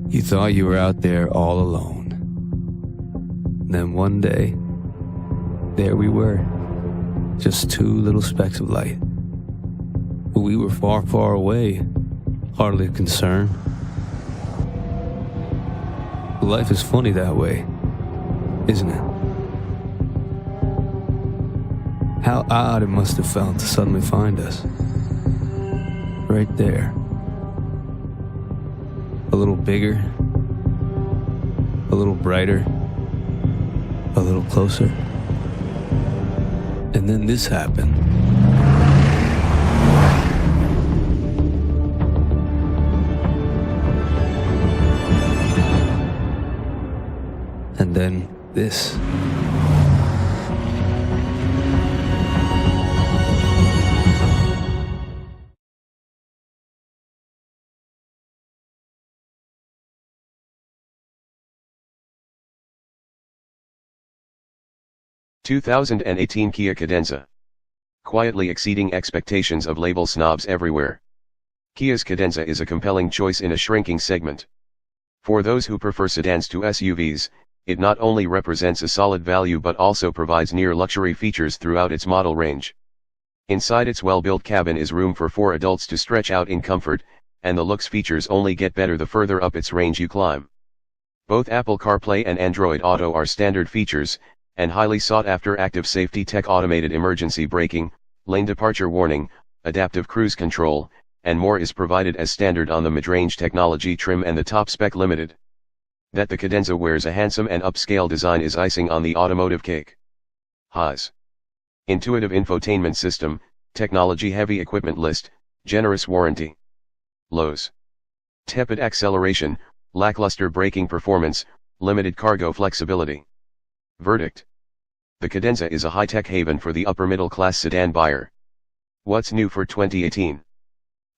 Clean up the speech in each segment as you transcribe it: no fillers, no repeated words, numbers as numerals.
You thought you were out there all alone. Then one day, there we were, just two little specks of light. But we were far, far away, hardly a concern. Life is funny that way, isn't it? How odd it must have felt to suddenly find us. Right there. A little bigger, a little brighter, a little closer. And then this happened. And then this. 2018 Kia Cadenza. Quietly exceeding expectations of label snobs everywhere. Kia's Cadenza is a compelling choice in a shrinking segment. For those who prefer sedans to SUVs, it not only represents a solid value but also provides near-luxury features throughout its model range. Inside its well-built cabin is room for 4 adults to stretch out in comfort, and the looks features only get better the further up its range you climb. Both Apple CarPlay and Android Auto are standard features, and highly sought-after active safety tech, automated emergency braking, lane departure warning, adaptive cruise control, and more is provided as standard on the mid-range technology trim and the top spec limited. That the Cadenza wears a handsome and upscale design is icing on the automotive cake. Highs. Intuitive infotainment system, technology-heavy equipment list, generous warranty. Lows. Tepid acceleration, lackluster braking performance, limited cargo flexibility. Verdict. The Cadenza is a high-tech haven for the upper-middle-class sedan buyer. What's new for 2018?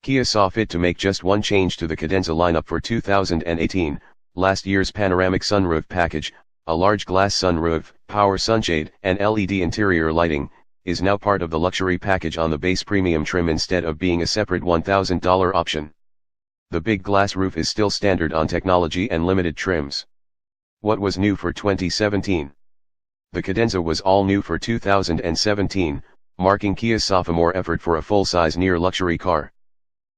Kia saw fit to make just one change to the Cadenza lineup for 2018, last year's panoramic sunroof package, a large glass sunroof, power sunshade, and LED interior lighting, is now part of the luxury package on the base premium trim instead of being a separate $1,000 option. The big glass roof is still standard on technology and limited trims. What was new for 2017? The Cadenza was all new for 2017, marking Kia's sophomore effort for a full-size near-luxury car.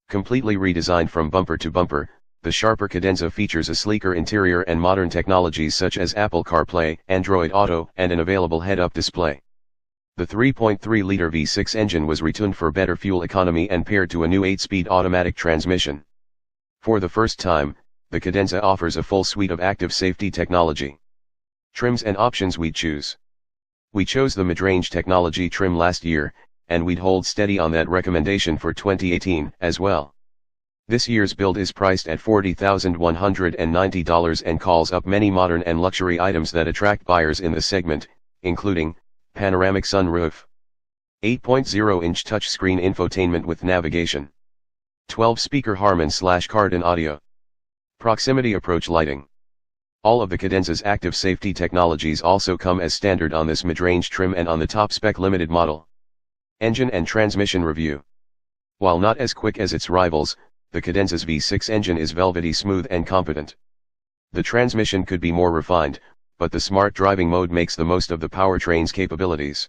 Completely redesigned from bumper to bumper, the sharper Cadenza features a sleeker interior and modern technologies such as Apple CarPlay, Android Auto, and an available head-up display. The 3.3-liter V6 engine was retuned for better fuel economy and paired to a new 8-speed automatic transmission. For the first time, the Cadenza offers a full suite of active safety technology. Trims and options we'd choose. We chose the mid-range technology trim last year, and we'd hold steady on that recommendation for 2018 as well. This year's build is priced at $40,190 and calls up many modern and luxury items that attract buyers in the segment, including panoramic sunroof, 8.0-inch touchscreen infotainment with navigation, 12-speaker Harman/Kardon audio, proximity approach lighting. All of the Cadenza's active safety technologies also come as standard on this mid-range trim and on the top spec limited model. Engine and transmission review. While not as quick as its rivals, the Cadenza's V6 engine is velvety smooth and competent. The transmission could be more refined, but the smart driving mode makes the most of the powertrain's capabilities.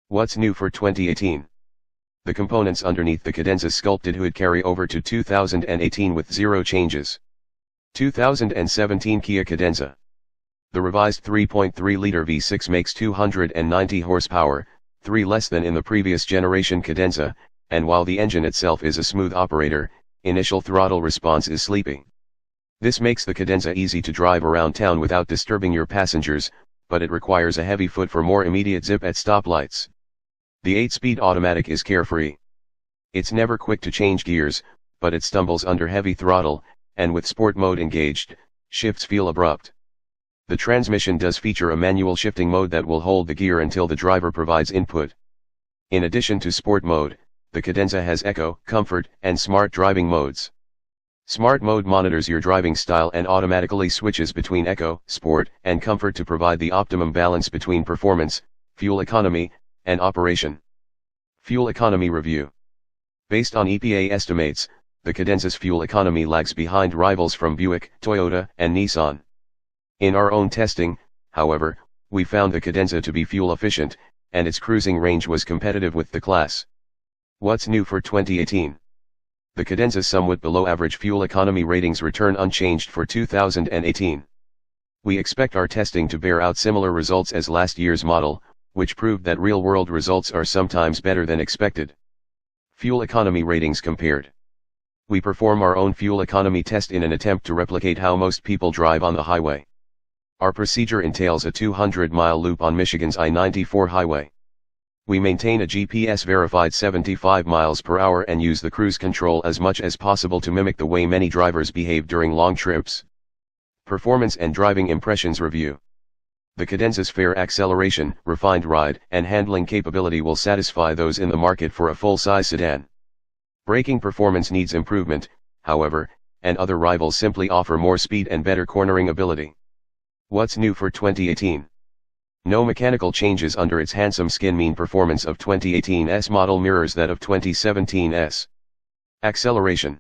What's new for 2018? The components underneath the Cadenza's sculpted hood carry over to 2018 with zero changes. 2017 Kia Cadenza. The revised 3.3-liter V6 makes 290 horsepower, 3 less than in the previous generation Cadenza, and while the engine itself is a smooth operator, initial throttle response is sleepy. This makes the Cadenza easy to drive around town without disturbing your passengers, but it requires a heavy foot for more immediate zip at stoplights. The 8-speed automatic is carefree. It's never quick to change gears, but it stumbles under heavy throttle, and with sport mode engaged, shifts feel abrupt. The transmission does feature a manual shifting mode that will hold the gear until the driver provides input. In addition to sport mode, the Cadenza has Eco, Comfort, and Smart driving modes. Smart mode monitors your driving style and automatically switches between Eco, Sport, and Comfort to provide the optimum balance between performance, fuel economy, and operation. Fuel economy review. Based on EPA estimates, the Cadenza's fuel economy lags behind rivals from Buick, Toyota, and Nissan. In our own testing, however, we found the Cadenza to be fuel efficient, and its cruising range was competitive with the class. What's new for 2018? The Cadenza's somewhat below average fuel economy ratings return unchanged for 2018. We expect our testing to bear out similar results as last year's model, which proved that real-world results are sometimes better than expected. Fuel economy ratings compared. We perform our own fuel economy test in an attempt to replicate how most people drive on the highway. Our procedure entails a 200-mile loop on Michigan's I-94 highway. We maintain a GPS-verified 75 miles per hour and use the cruise control as much as possible to mimic the way many drivers behave during long trips. Performance and driving impressions review. The Cadenza's fair acceleration, refined ride, and handling capability will satisfy those in the market for a full-size sedan. Braking performance needs improvement, however, and other rivals simply offer more speed and better cornering ability. What's new for 2018? No mechanical changes under its handsome skin. Mean performance of 2018's model mirrors that of 2017's. Acceleration.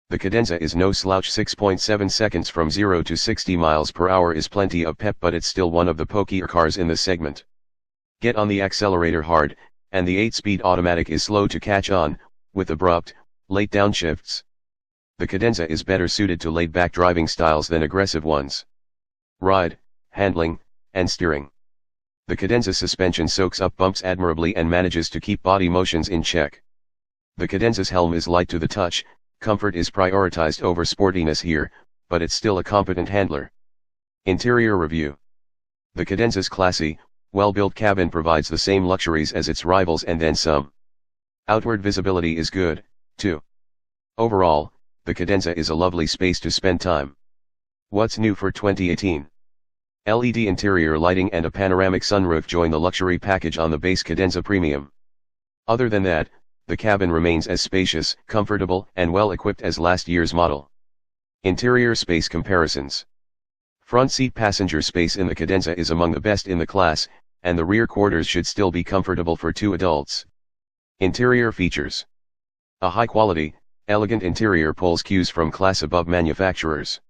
The Cadenza is no slouch. 6.7 seconds from 0 to 60 miles per hour is plenty of pep, but it's still one of the pokier cars in the segment. Get on the accelerator hard, and the 8-speed automatic is slow to catch on, with abrupt, late downshifts. The Cadenza is better suited to laid-back driving styles than aggressive ones. Ride, handling, and steering. The Cadenza suspension soaks up bumps admirably and manages to keep body motions in check. The Cadenza's helm is light to the touch. Comfort is prioritized over sportiness here, but it's still a competent handler. Interior review. The Cadenza's classy, well-built cabin provides the same luxuries as its rivals and then some. Outward visibility is good, too. Overall, the Cadenza is a lovely space to spend time. What's new for 2018? LED interior lighting and a panoramic sunroof join the luxury package on the base Cadenza Premium. Other than that, the cabin remains as spacious, comfortable, and well-equipped as last year's model. Interior space comparisons. Front seat passenger space in the Cadenza is among the best in the class, and the rear quarters should still be comfortable for 2 adults. Interior features. A high-quality, elegant interior pulls cues from class above manufacturers.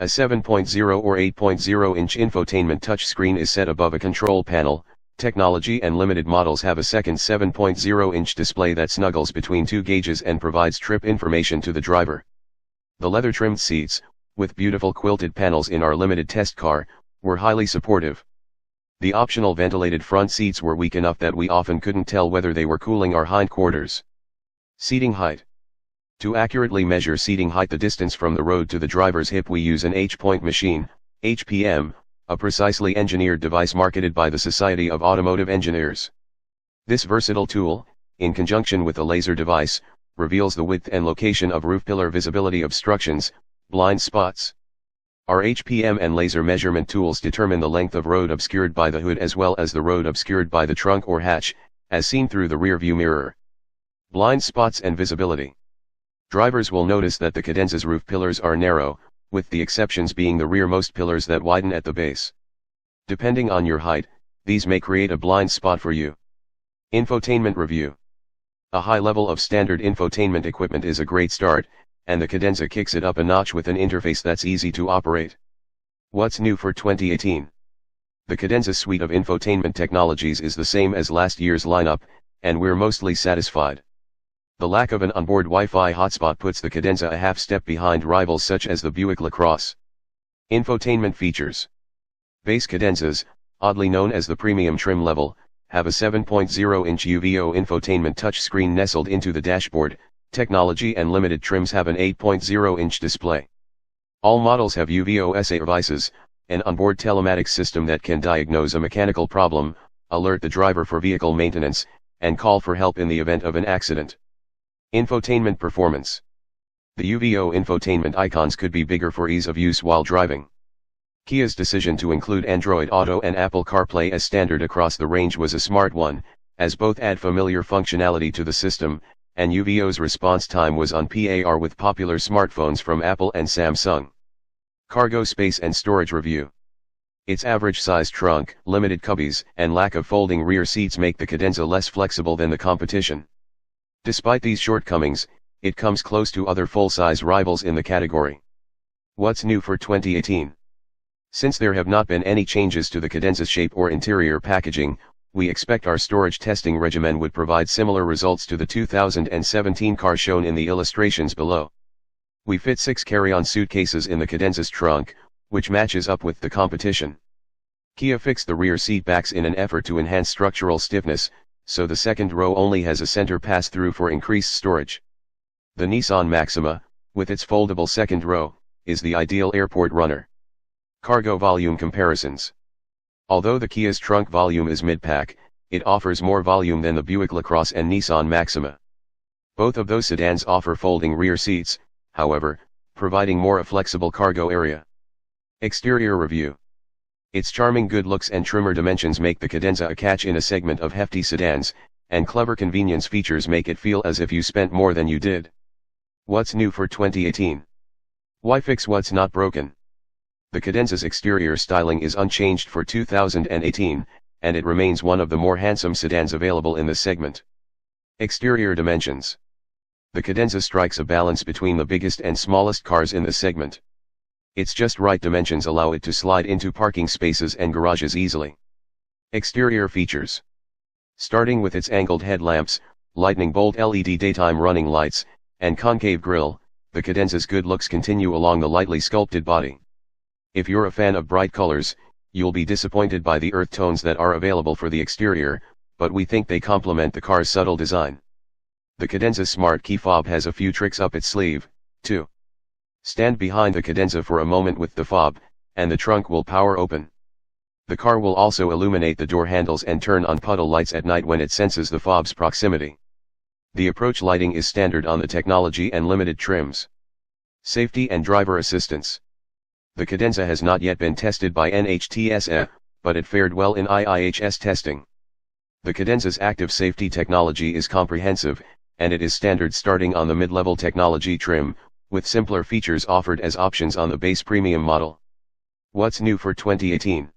A 7.0 or 8.0-inch infotainment touchscreen is set above a control panel. Technology and limited models have a second 7.0-inch display that snuggles between 2 gauges and provides trip information to the driver. The leather-trimmed seats, with beautiful quilted panels in our limited test car, were highly supportive. The optional ventilated front seats were weak enough that we often couldn't tell whether they were cooling our hindquarters. Seating height. To accurately measure seating height, the distance from the road to the driver's hip, we use an H-point machine, HPM, a precisely engineered device marketed by the Society of Automotive Engineers. This versatile tool, in conjunction with a laser device, reveals the width and location of roof pillar visibility obstructions, blind spots. Our HPM and laser measurement tools determine the length of road obscured by the hood as well as the road obscured by the trunk or hatch, as seen through the rear view mirror. Blind spots and visibility. Drivers will notice that the Cadenza's roof pillars are narrow, with the exceptions being the rearmost pillars that widen at the base. Depending on your height, these may create a blind spot for you. Infotainment review. A high level of standard infotainment equipment is a great start, and the Cadenza kicks it up a notch with an interface that's easy to operate. What's new for 2018? The Cadenza suite of infotainment technologies is the same as last year's lineup, and we're mostly satisfied. The lack of an onboard Wi-Fi hotspot puts the Cadenza a half step behind rivals such as the Buick LaCrosse. Infotainment features. Base Cadenzas, oddly known as the premium trim level, have a 7.0-inch UVO infotainment touchscreen nestled into the dashboard. Technology and limited trims have an 8.0-inch display. All models have UVO SA devices, an onboard telematics system that can diagnose a mechanical problem, alert the driver for vehicle maintenance, and call for help in the event of an accident. Infotainment performance. The UVO infotainment icons could be bigger for ease of use while driving. Kia's decision to include Android Auto and Apple CarPlay as standard across the range was a smart one, as both add familiar functionality to the system, and UVO's response time was on par with popular smartphones from Apple and Samsung. Cargo space and storage review. Its average-sized trunk, limited cubbies, and lack of folding rear seats make the Cadenza less flexible than the competition. Despite these shortcomings, it comes close to other full-size rivals in the category. What's new for 2018? Since there have not been any changes to the Cadenza's shape or interior packaging, we expect our storage testing regimen would provide similar results to the 2017 car shown in the illustrations below. We fit 6 carry-on suitcases in the Cadenza's trunk, which matches up with the competition. Kia fixed the rear seat backs in an effort to enhance structural stiffness, so the second row only has a center pass-through for increased storage. The Nissan Maxima, with its foldable second row, is the ideal airport runner. Cargo volume comparisons. Although the Kia's trunk volume is mid-pack, it offers more volume than the Buick LaCrosse and Nissan Maxima. Both of those sedans offer folding rear seats, however, providing more a flexible cargo area. Exterior review. Its charming good looks and trimmer dimensions make the Cadenza a catch in a segment of hefty sedans, and clever convenience features make it feel as if you spent more than you did. What's new for 2018? Why fix what's not broken? The Cadenza's exterior styling is unchanged for 2018, and it remains one of the more handsome sedans available in the segment. Exterior dimensions. The Cadenza strikes a balance between the biggest and smallest cars in the segment. Its just right dimensions allow it to slide into parking spaces and garages easily. Exterior features. Starting with its angled headlamps, lightning bolt LED daytime running lights, and concave grille, the Cadenza's good looks continue along the lightly sculpted body. If you're a fan of bright colors, you'll be disappointed by the earth tones that are available for the exterior, but we think they complement the car's subtle design. The Cadenza's smart key fob has a few tricks up its sleeve, too. Stand behind the Cadenza for a moment with the fob, and the trunk will power open. The car will also illuminate the door handles and turn on puddle lights at night when it senses the fob's proximity. The approach lighting is standard on the technology and limited trims. Safety and driver assistance. The Cadenza has not yet been tested by NHTSA, but it fared well in IIHS testing. The Cadenza's active safety technology is comprehensive, and it is standard starting on the mid-level technology trim, with simpler features offered as options on the base premium model. What's new for 2018?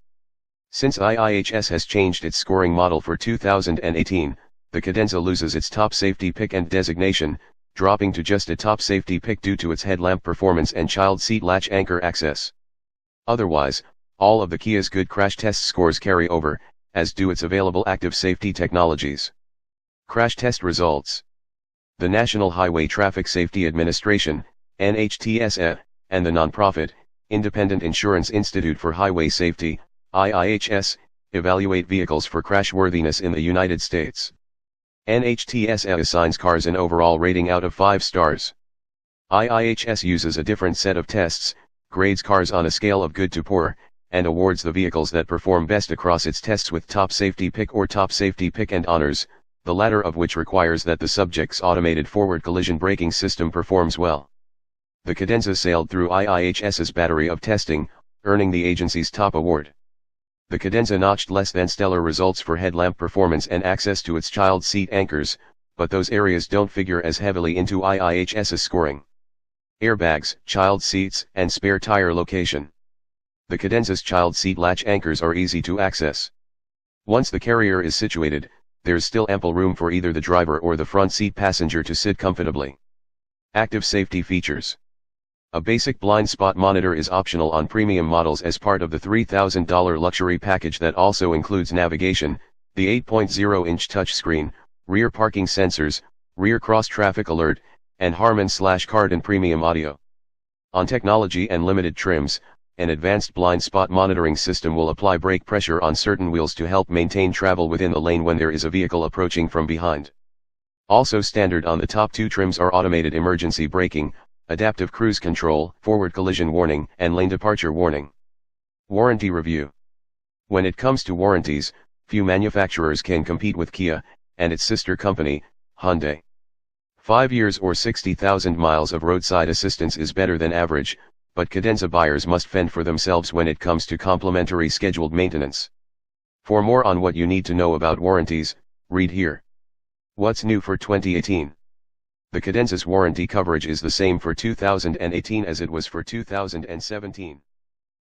Since IIHS has changed its scoring model for 2018, the Cadenza loses its top safety pick and designation, dropping to just a top safety pick due to its headlamp performance and child seat latch anchor access. Otherwise, all of the Kia's good crash test scores carry over, as do its available active safety technologies. Crash test results. The National Highway Traffic Safety Administration, NHTSA, and the non-profit, Independent Insurance Institute for Highway Safety, IIHS, evaluate vehicles for crashworthiness in the United States. NHTSA assigns cars an overall rating out of 5 stars. IIHS uses a different set of tests, grades cars on a scale of good to poor, and awards the vehicles that perform best across its tests with top safety pick or top safety pick and honors, the latter of which requires that the subject's automated forward collision braking system performs well. The Cadenza sailed through IIHS's battery of testing, earning the agency's top award. The Cadenza notched less than stellar results for headlamp performance and access to its child seat anchors, but those areas don't figure as heavily into IIHS's scoring. Airbags, child seats, and spare tire location. The Cadenza's child seat latch anchors are easy to access. Once the carrier is situated, there's still ample room for either the driver or the front seat passenger to sit comfortably. Active safety features. A basic blind spot monitor is optional on premium models as part of the $3,000 luxury package that also includes navigation, the 8.0-inch touchscreen, rear parking sensors, rear cross-traffic alert, and Harman/Kardon premium audio. On technology and limited trims, an advanced blind spot monitoring system will apply brake pressure on certain wheels to help maintain travel within the lane when there is a vehicle approaching from behind. Also standard on the top 2 trims are automated emergency braking, adaptive cruise control, forward collision warning, and lane departure warning. Warranty review. When it comes to warranties, few manufacturers can compete with Kia, and its sister company, Hyundai. 5 years or 60,000 miles of roadside assistance is better than average, but Cadenza buyers must fend for themselves when it comes to complimentary scheduled maintenance. For more on what you need to know about warranties, read here. What's new for 2018? The Cadenza's warranty coverage is the same for 2018 as it was for 2017.